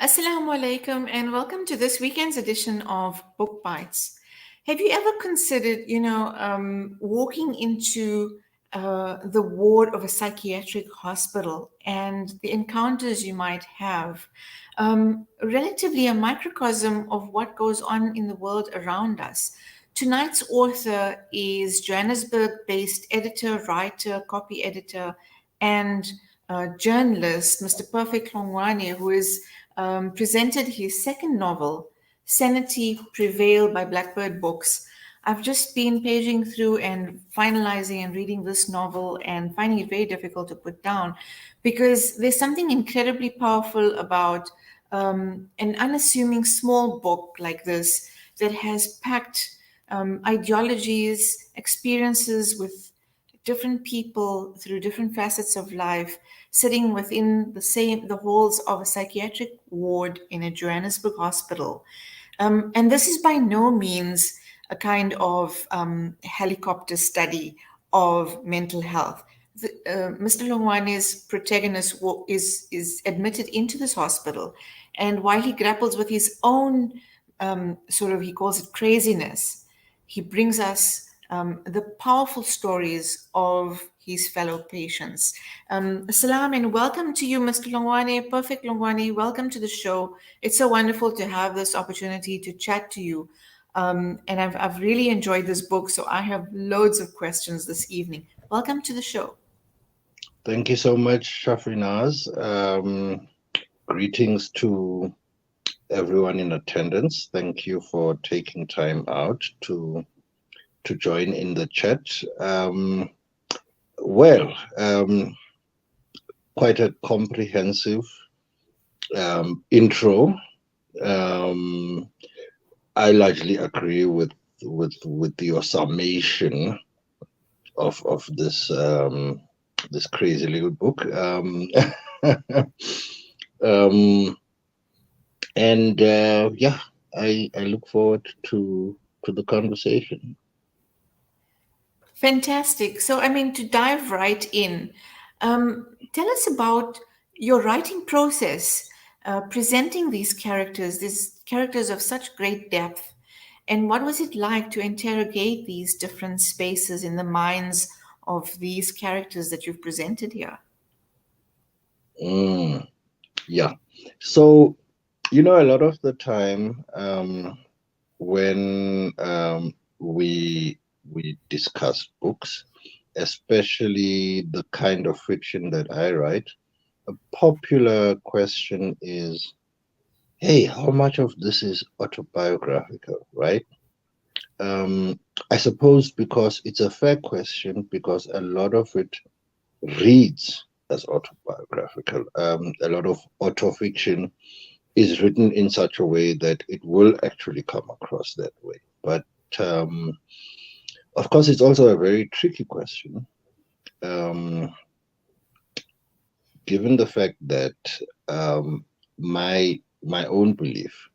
Assalamu alaikum and welcome to this weekend's edition of Book Bites. Have you ever considered, walking into the ward of a psychiatric hospital and the encounters you might have? Relatively a microcosm of what goes on in the world around us. Tonight's author is Johannesburg-based editor, writer, copy editor, and journalist, Mr. Perfect Hlongwane, who is presented his second novel, Sanity Prevail by Blackbird Books. I've just been paging through and finalizing and reading this novel and finding it very difficult to put down because there's something incredibly powerful about an unassuming small book like this that has packed ideologies, experiences with different people through different facets of life sitting within the halls of a psychiatric ward in a Johannesburg hospital. And this is by no means a kind of helicopter study of mental health. Mr. Hlongwane's protagonist is admitted into this hospital, and while he grapples with his own he calls it craziness, he brings us the powerful stories of his fellow patients. Salam and welcome to you, Mr. Hlongwane, Perfect Hlongwane. Welcome to the show. It's so wonderful to have this opportunity to chat to you. And I've really enjoyed this book, so I have loads of questions this evening. Welcome to the show. Thank you so much, Shafinaaz. Greetings to everyone in attendance. Thank you for taking time out to join in the chat. Quite a comprehensive intro. I largely agree with your summation of this this crazy little book. I look forward to the conversation. Fantastic. So, to dive right in, tell us about your writing process, presenting these characters of such great depth, and what was it like to interrogate these different spaces in the minds of these characters that you've presented here? Yeah. So, a lot of the time when we discuss books, especially the kind of fiction that I write, a popular question is, hey, how much of this is autobiographical, right? I suppose because it's a fair question, because a lot of it reads as autobiographical. A lot of autofiction is written in such a way that it will actually come across that way. But of course, it's also a very tricky question, given the fact that my own belief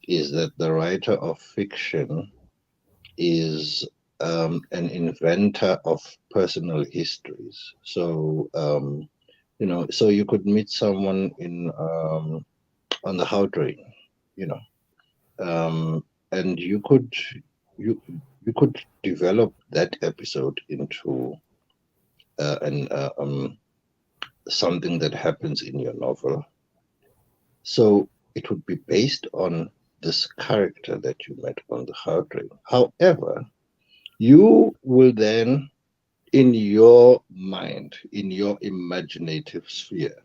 is that the writer of fiction is an inventor of personal histories. So so you could meet someone in on the Hlongwane, and you could develop that episode into something that happens in your novel. So it would be based on this character that you met on the Hlongwane. However, you will then, in your mind, in your imaginative sphere,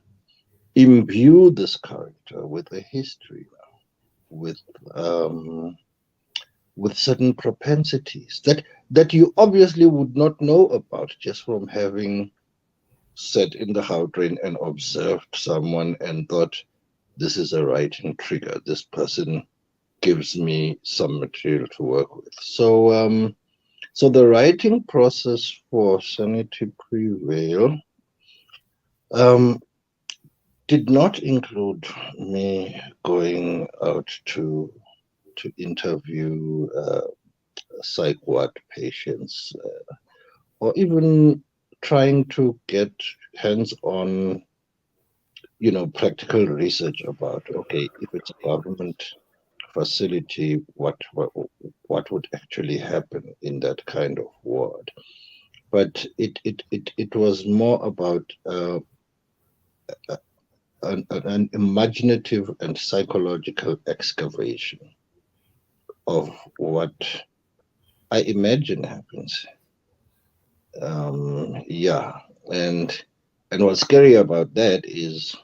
imbue this character with a history now, with certain propensities that you obviously would not know about just from having sat in the Hlongwane and observed someone and thought, this is a writing trigger. This person gives me some material to work with. So so the writing process for Sanity Prevail did not include me going out to interview psych ward patients, or even trying to get hands-on practical research about, okay, if it's a government facility, what would actually happen in that kind of ward. But it was more about an imaginative and psychological excavation of what I imagine happens. Yeah, and what's scary about that is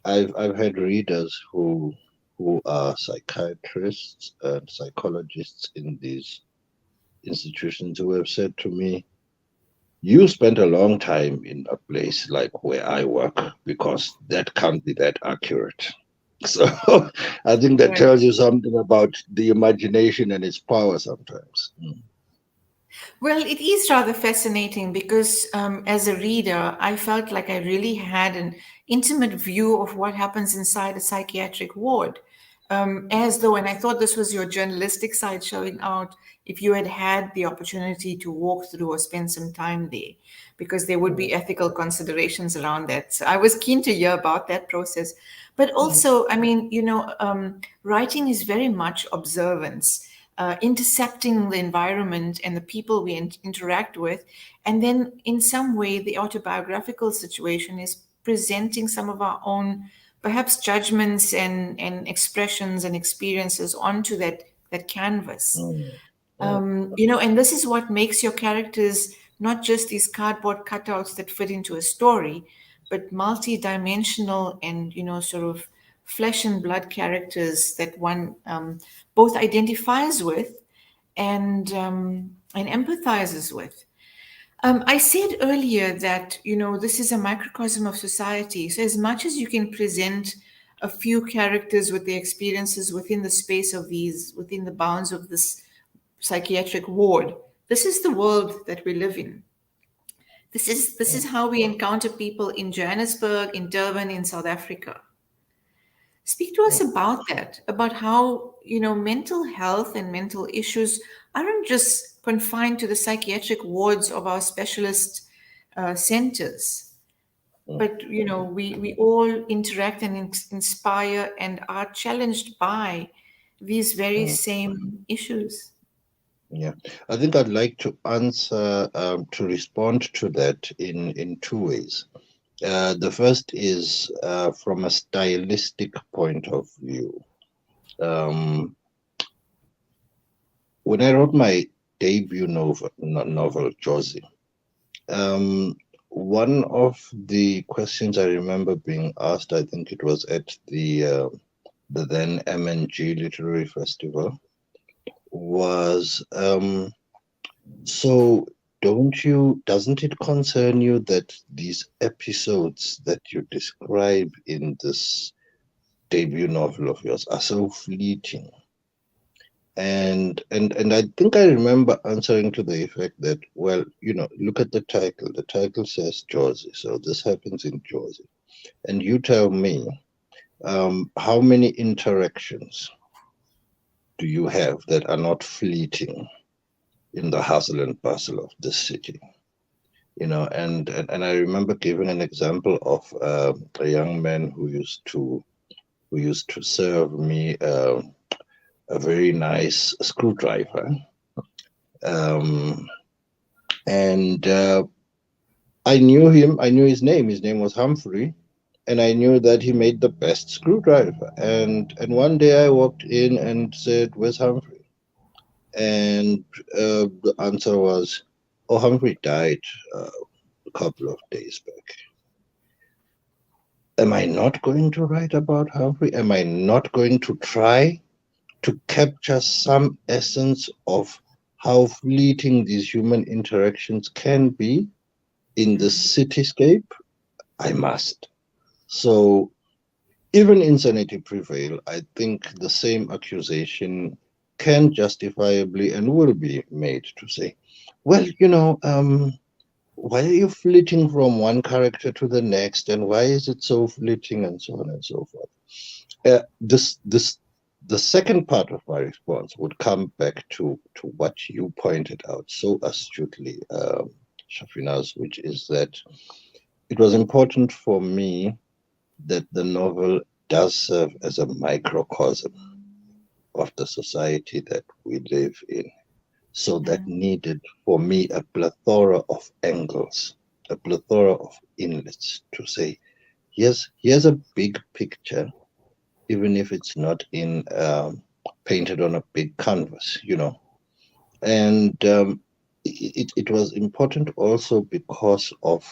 I've had readers who are psychiatrists and psychologists in these institutions who have said to me, "You spent a long time in a place like where I work because that can't be that accurate." So I think that Right. tells you something about the imagination and its power sometimes. Well, it is rather fascinating because as a reader, I felt like I really had an intimate view of what happens inside a psychiatric ward. As though, and I thought this was your journalistic side showing out if you had had the opportunity to walk through or spend some time there, because there would be Mm, ethical considerations around that. So I was keen to hear about that process. But mm, also, I mean, writing is very much observance, intercepting the environment and the people we interact with. And then, in some way, the autobiographical situation is presenting some of our own, perhaps, judgments and expressions and experiences onto that canvas. mm, mm, And this is what makes your characters not just these cardboard cutouts that fit into a story, but multi-dimensional and sort of flesh and blood characters that one both identifies with and empathizes with. I said earlier that this is a microcosm of society. So as much as you can present a few characters with their experiences within the space of within the bounds of this psychiatric ward. This is the world that we live in. This is mm, how we encounter people in Johannesburg, in Durban, in South Africa. Speak to us mm, about that, about how mental health and mental issues aren't just confined to the psychiatric wards of our specialist centers, mm, but we all interact and inspire and are challenged by these very mm. same issues. Yeah, I think I'd like to answer to respond to that in two ways. The first is from a stylistic point of view. Um, when I wrote my debut novel Josie, um, one of the questions I remember being asked, I think it was at the then MNG Literary Festival, was so doesn't it concern you that these episodes that you describe in this debut novel of yours are so fleeting? And I think I remember answering to the effect that, well, look at the title. The title says Jersey, so this happens in Jersey. And you tell me, how many interactions do you have that are not fleeting in the hustle and bustle of this city? And I remember giving an example of a young man who used to serve me a very nice screwdriver, um, and I knew him. I knew his name. His name was Humphrey, and I knew that he made the best screwdriver. And one day I walked in and said, "Where's Humphrey?" And the answer was, "Oh, Humphrey died a couple of days back." Am I not going to write about Humphrey? Am I not going to try to capture some essence of how fleeting these human interactions can be in the cityscape? I must. So even in Sanity Prevail, I think the same accusation can justifiably and will be made to say, well, why are you flitting from one character to the next, and why is it so fleeting, and so on and so forth. This the second part of my response would come back to what you pointed out so astutely, Shafinaaz, which is that it was important for me that the novel does serve as a microcosm of the society that we live in. So that Mm, needed for me a plethora of angles, a plethora of inlets to say, here's a big picture, even if it's not in painted on a big canvas, you know. And it was important also because of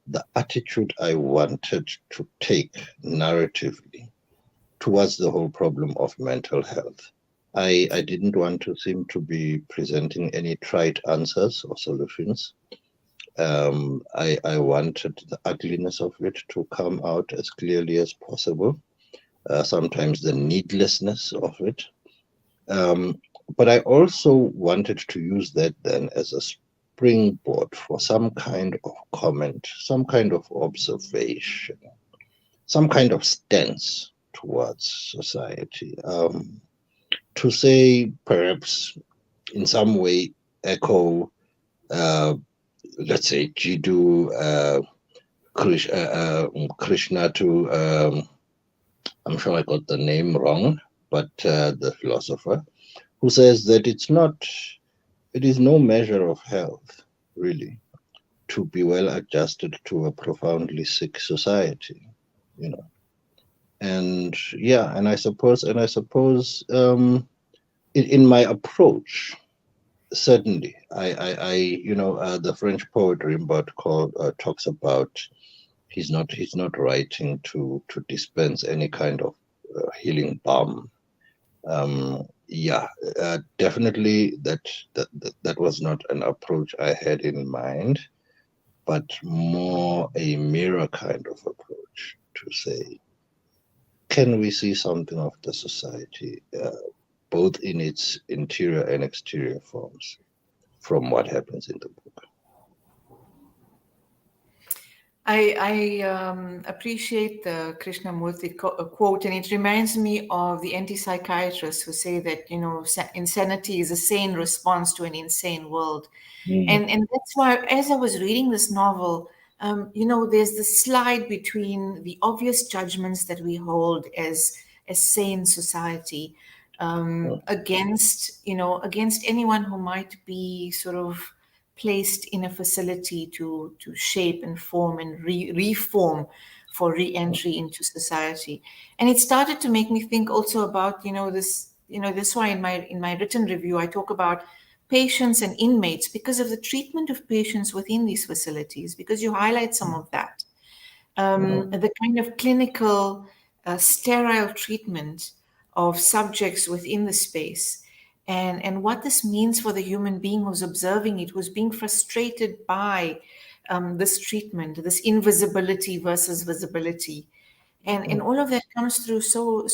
the attitude I wanted to take narratively towards the whole problem of mental health. I didn't want to seem to be presenting any trite answers or solutions. I wanted the ugliness of it to come out as clearly as possible, sometimes the needlessness of it. Um, but I also wanted to use that then as a springboard for some kind of comment, some kind of observation, some kind of stance towards society. To say, perhaps in some way, echo, uh, let's say, Jiddu Krishna to, I'm sure I got the name wrong, but the philosopher, who says that it is no measure of health, really, to be well adjusted to a profoundly sick society, you know. And yeah, and I suppose in my approach, certainly, the French poet Rimbaud talks about he's not writing to dispense any kind of healing balm. Yeah, definitely that was not an approach I had in mind, but more a mirror kind of approach to say, can we see something of the society, both in its interior and exterior forms, from what happens in the book? I appreciate the Krishnamurti quote, and it reminds me of the anti-psychiatrists who say that, insanity is a sane response to an insane world. Mm, And that's why, as I was reading this novel, there's the slide between the obvious judgments that we hold as a sane society, mm, against anyone who might be sort of placed in a facility to shape and form and reform for re-entry into society. And it started to make me think also about, this why in my written review I talk about patients and inmates because of the treatment of patients within these facilities, because you highlight some of that. mm, The kind of clinical, sterile treatment of subjects within the space, and what this means for the human being who's observing it, who's being frustrated by this treatment, this invisibility versus visibility, and mm, all of that comes through so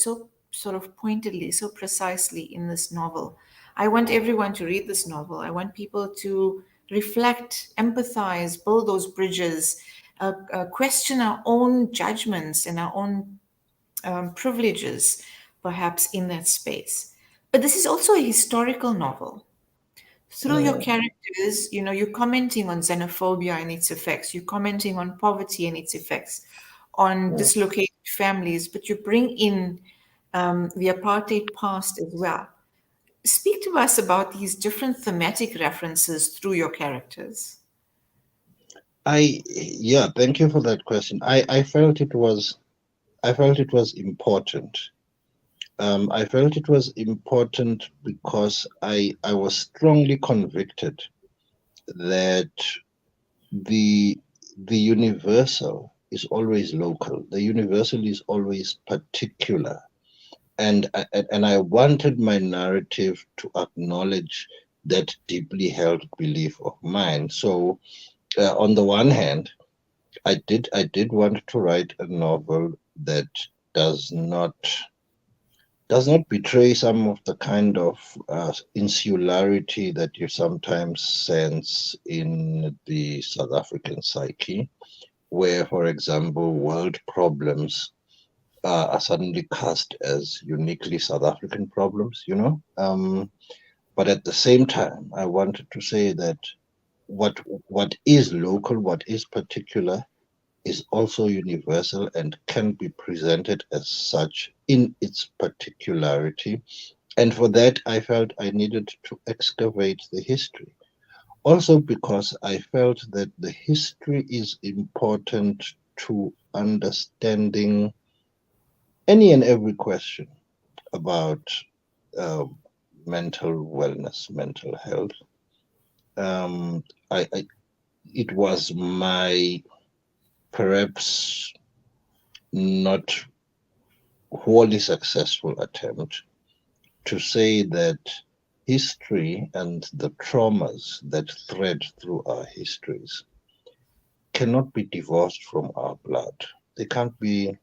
sort of pointedly, so precisely in this novel. I want everyone to read this novel. I want people to reflect, empathize, build those bridges, question our own judgments and our own privileges, perhaps in that space. But this is also a historical novel. Through your mm, characters, you're commenting on xenophobia and its effects, you're commenting on poverty and its effects, on mm. dislocated families, but you bring in the apartheid past as well. Speak to us about these different thematic references through your characters. Yeah, thank you for that question. I felt it was important. I felt it was important because I was strongly convicted that the the universal is always local. The universal is always particular, and I wanted my narrative to acknowledge that deeply held belief of mine. So, on the one hand, I did want to write a novel that does not does not betray some of the kind of insularity that you sometimes sense in the South African psyche, where, for example, world problems are suddenly cast as uniquely South African problems, you know. But at the same time, I wanted to say that what what is local, what is particular, is also universal and can be presented as such in its particularity. And for that, I felt I needed to excavate the history. Also, because I felt that the history is important to understanding any and every question about uh, mental wellness, mental health. Um, I, it was my perhaps not wholly successful attempt to say that history and the traumas that thread through our histories cannot be divorced from our blood. They can't be,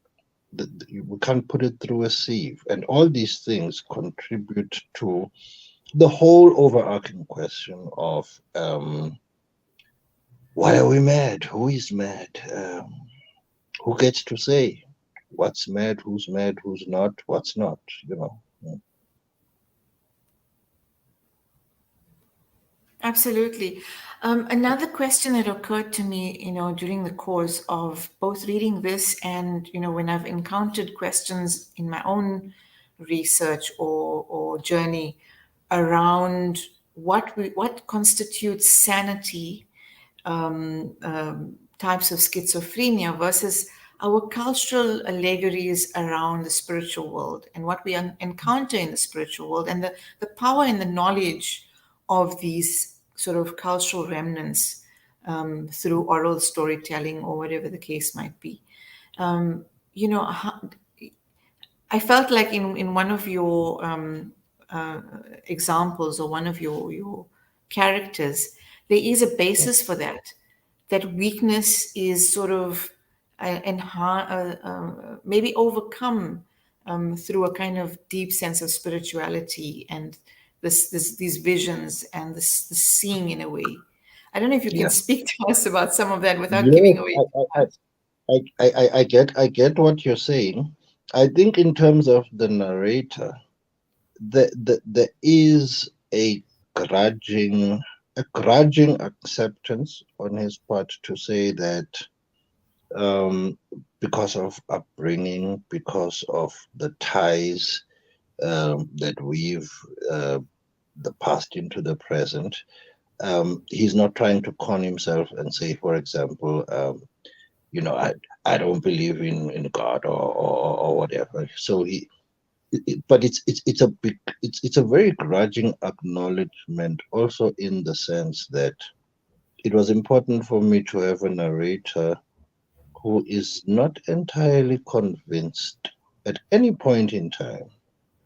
we can't put it through a sieve. And all these things contribute to the whole overarching question of why are we mad? Who is mad? Who gets to say what's mad, who's not, what's not, you know. Absolutely. Another question that occurred to me, during the course of both reading this and, when I've encountered questions in my own research or journey around what constitutes sanity, types of schizophrenia versus our cultural allegories around the spiritual world and what we encounter in the spiritual world, and the power and the knowledge of these sort of cultural remnants, through oral storytelling or whatever the case might be. You know, I felt like in one of your examples, or one of your characters, there is a basis for that. That weakness is sort of maybe overcome, through a kind of deep sense of spirituality and these visions and this seeing in a way. I don't know if you can Yeah. speak to us about some of that without Yes, giving away too much. I get what you're saying. I think in terms of the narrator, there is grudging a grudging acceptance on his part to say that um, because of upbringing, because of the ties that weave the past into the present, he's not trying to con himself and say, for example, you know, I don't believe in God or whatever. So but it's a big it's a very grudging acknowledgement, also in the sense that it was important for me to have a narrator who is not entirely convinced at any point in time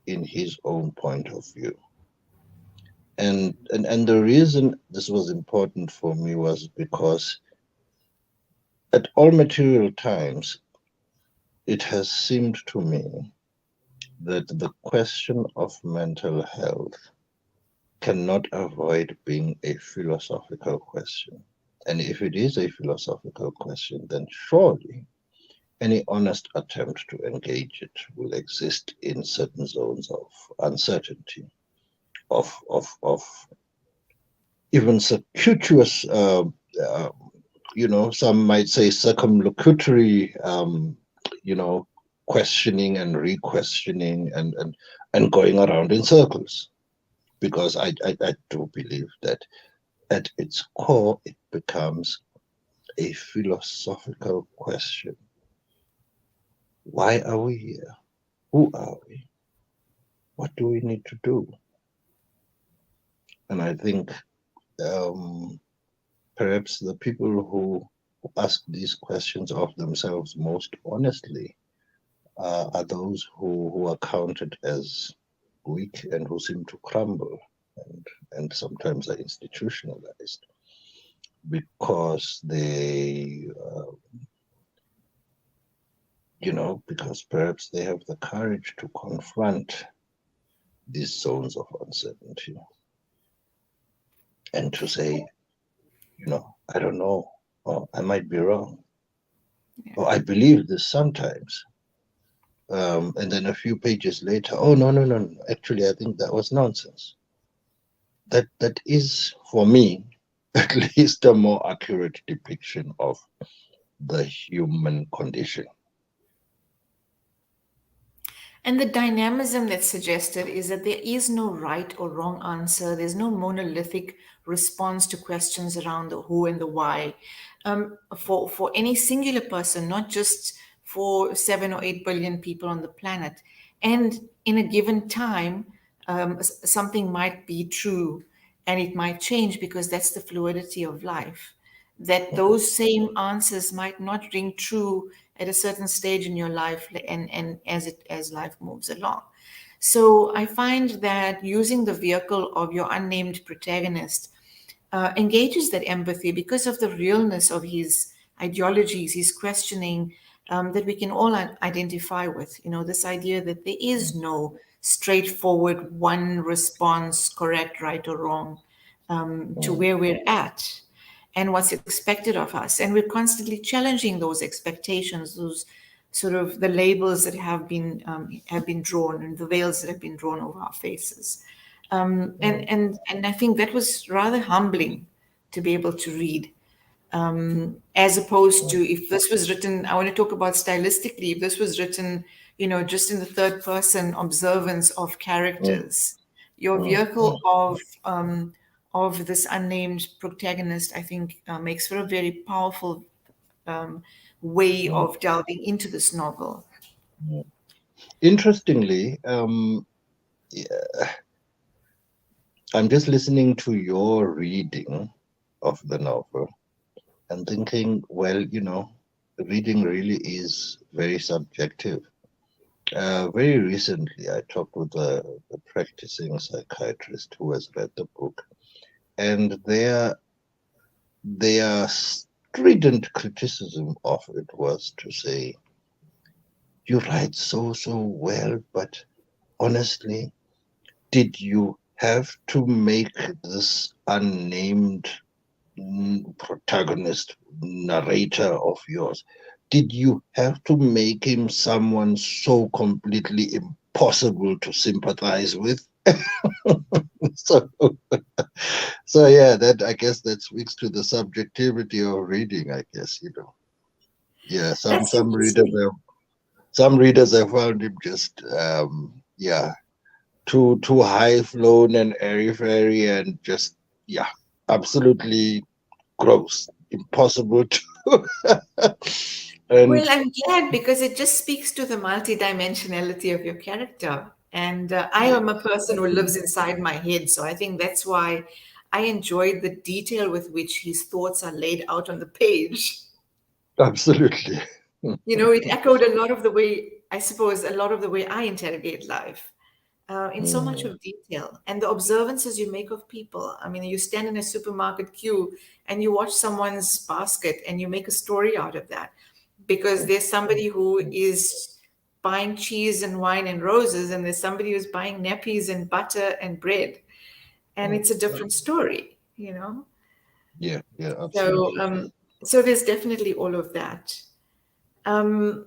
in his own point of view. And the reason this was important for me was because at all material times it has seemed to me that the question of mental health cannot avoid being a philosophical question. And if it is a philosophical question, then surely any honest attempt to engage it will exist in certain zones of uncertainty, of even circuitous, some might say circumlocutory, you know, questioning and re-questioning and going around in circles. Because I do believe that at its core, it becomes a philosophical question. Why are we here? Who are we? What do we need to do? And I think um, perhaps the people who ask these questions of themselves most honestly are those who are counted as weak and who seem to crumble and sometimes are institutionalized because because perhaps they have the courage to confront these zones of uncertainty and to say, I don't know, or I might be wrong, Yeah. or I believe this sometimes. And then a few pages later, oh no, no, no, no, actually I think that was nonsense. That is for me at least a more accurate depiction of the human condition. And the dynamism that's suggested is that there is no right or wrong answer. There's no monolithic response to questions around the who and the why. For any singular person, not just for 7 or 8 billion people on the planet. And in a given time, something might be true and it might change because that's the fluidity of life, that those same answers might not ring true at a certain stage in your life, and as life moves along. So I find that using the vehicle of your unnamed protagonist engages that empathy because of the realness of his ideologies, his questioning, that we can all identify with. You know, this idea that there is no straightforward one response, correct, right, or wrong, to Mm, where we're at and what's expected of us. And we're constantly challenging those expectations, those sort of the labels that have been drawn and the veils that have been drawn over our faces. mm, And I think that was rather humbling to be able to read, as opposed to mm, if this was written. I want to talk about stylistically. If this was written, just in the third person observance of mm, characters, your mm, vehicle mm, of this unnamed protagonist, I think, makes for a very powerful way mm, of delving into this novel. mm. Interestingly, I'm just listening to your reading of the novel and thinking, well, reading really is very subjective. Very recently, I talked with a practicing psychiatrist who has read the book, and their strident criticism of it was to say, "You write so well, but honestly, did you have to make this unnamed protagonist, narrator of yours, did you have to make him someone so completely impossible to sympathize with?" so, so yeah, that I guess that speaks to the subjectivity of reading. I guess yeah. Some That's some readers interesting. have some readers have found him just yeah, too high flown and airy fairy and just yeah, absolutely gross, impossible to. Well, and I'm glad because it just speaks to the multidimensionality of your character. And I yeah, am a person who lives inside my head. So I think that's why I enjoyed the detail with which his thoughts are laid out on the page. absolutely. It echoed a lot of the way, I suppose, a lot of the way I interrogate life, in so much Mm, of detail. And the observances you make of people. I mean, you stand in a supermarket queue and you watch someone's basket and you make a story out of that because mm, there's somebody who mm, is buying cheese and wine and roses, and there's somebody who's buying nappies and butter and bread. And mm, it's a mm. different story. Yeah, yeah, So, absolutely. so there's definitely all of that. Um,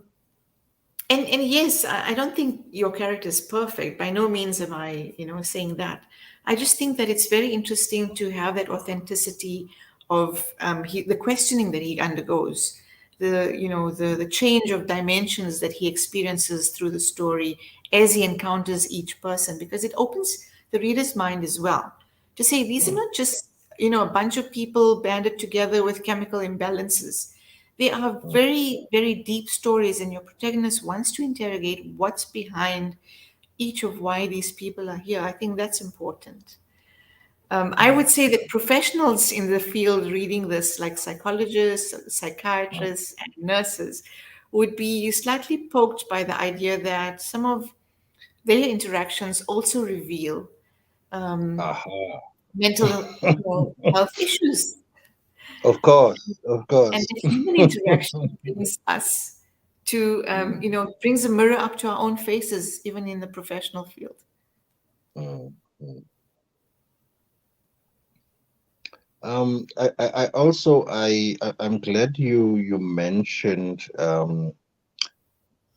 and yes, I don't think your character is perfect. By no means am I, saying that. I just think that it's very interesting to have that authenticity of the questioning that he undergoes, the change of dimensions that he experiences through the story as he encounters each person, because it opens the reader's mind as well to say these are Mm, not just a bunch of people banded together with chemical imbalances. They are mm, very, very deep stories, and your protagonist wants to interrogate what's behind each of why these people are here. I think that's important. I mm, would say that professionals in the field reading this, like psychologists, mm. psychiatrists, and nurses, would be slightly poked by the idea that some of their interactions also reveal Aha. mental health issues, Of course, of and course. the human interaction brings us to brings a mirror up to our own faces, even in the professional field. Mm, mm. I also I'm glad you mentioned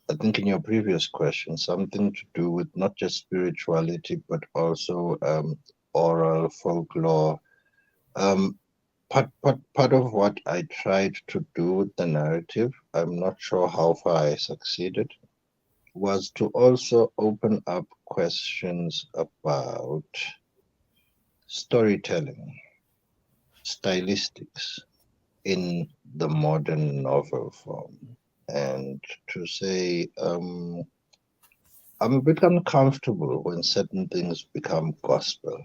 I think in your previous question something to do with not just spirituality but also oral folklore. Um, part of what I tried to do with the narrative, I'm not sure how far I succeeded, was to also open up questions about storytelling, stylistics in the modern novel form. And to say, I'm a bit uncomfortable when certain things become gospel,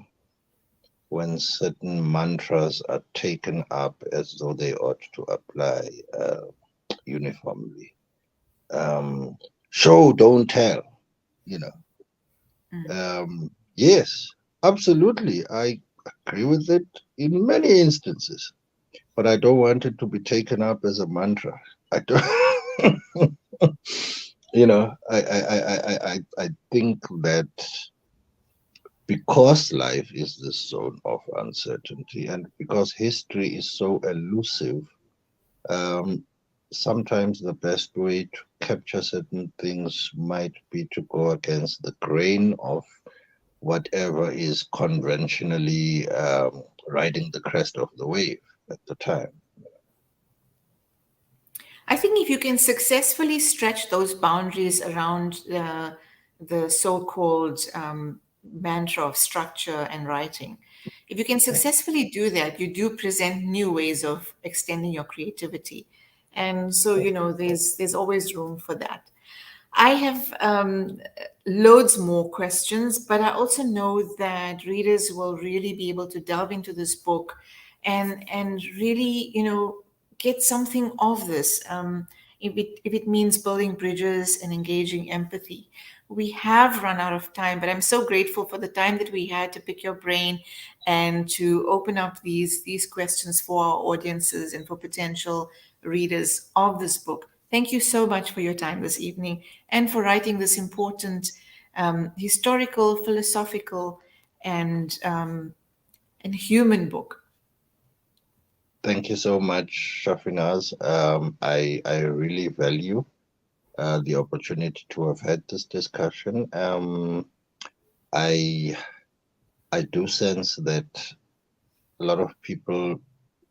when certain mantras are taken up as though they ought to apply uniformly. Um, Show, don't tell, you know. Yes, absolutely. I agree with it in many instances, but I don't want it to be taken up as a mantra. I don't, I think that because life is this zone of uncertainty and because history is so elusive, um, sometimes the best way to capture certain things might be to go against the grain of whatever is conventionally riding the crest of the wave at the time. I think if you can successfully stretch those boundaries around the so-called mantra of structure and writing, if you can successfully do that, you do present new ways of extending your creativity. And so, there's always room for that. I have loads more questions, but I also know that readers will really be able to delve into this book and really, get something of this. If it means building bridges and engaging empathy. We have run out of time, but I'm so grateful for the time that we had to pick your brain and to open up these questions for our audiences and for potential readers of this book. Thank you so much for your time this evening and for writing this important historical, philosophical, and human book. Thank you so much, Shafinaaz. I really value the opportunity to have had this discussion. I I do sense that a lot of people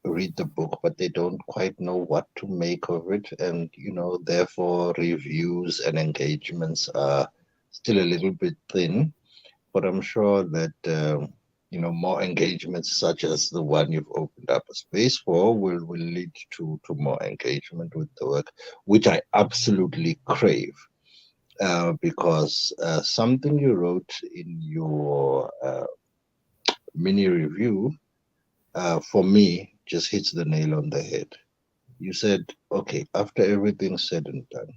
read the book, but they don't quite know what to make of it, and therefore reviews and engagements are still a little bit thin. But I'm sure that more engagements such as the one you've opened up a space for will lead to more engagement with the work, which I absolutely crave. Because something you wrote in your mini review, for me, just hits the nail on the head. You said, okay, after everything's said and done,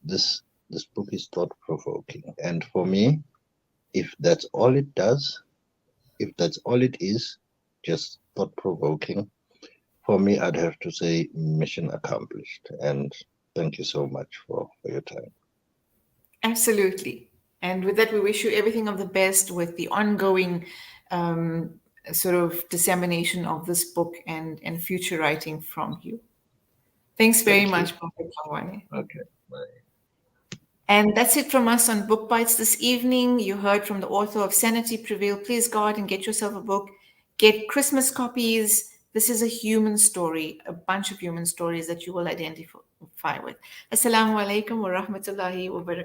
this this book is thought provoking, and for me, if that's all it does, if that's all it is, just thought provoking, for me, I'd have to say mission accomplished. And thank you so much for your time. Absolutely. And with that, we wish you everything of the best with the ongoing um, sort of dissemination of this book and future writing from you. Thanks very Thank you. much, Prophet Hlongwane. Okay. Bye. And that's it from us on Book Bites this evening. You heard from the author of Sanity Prevail. Please go out and get yourself a book. Get Christmas copies. This is a human story, a bunch of human stories that you will identify with. Assalamu alaikum wa rahmatullahi wa barakatuh.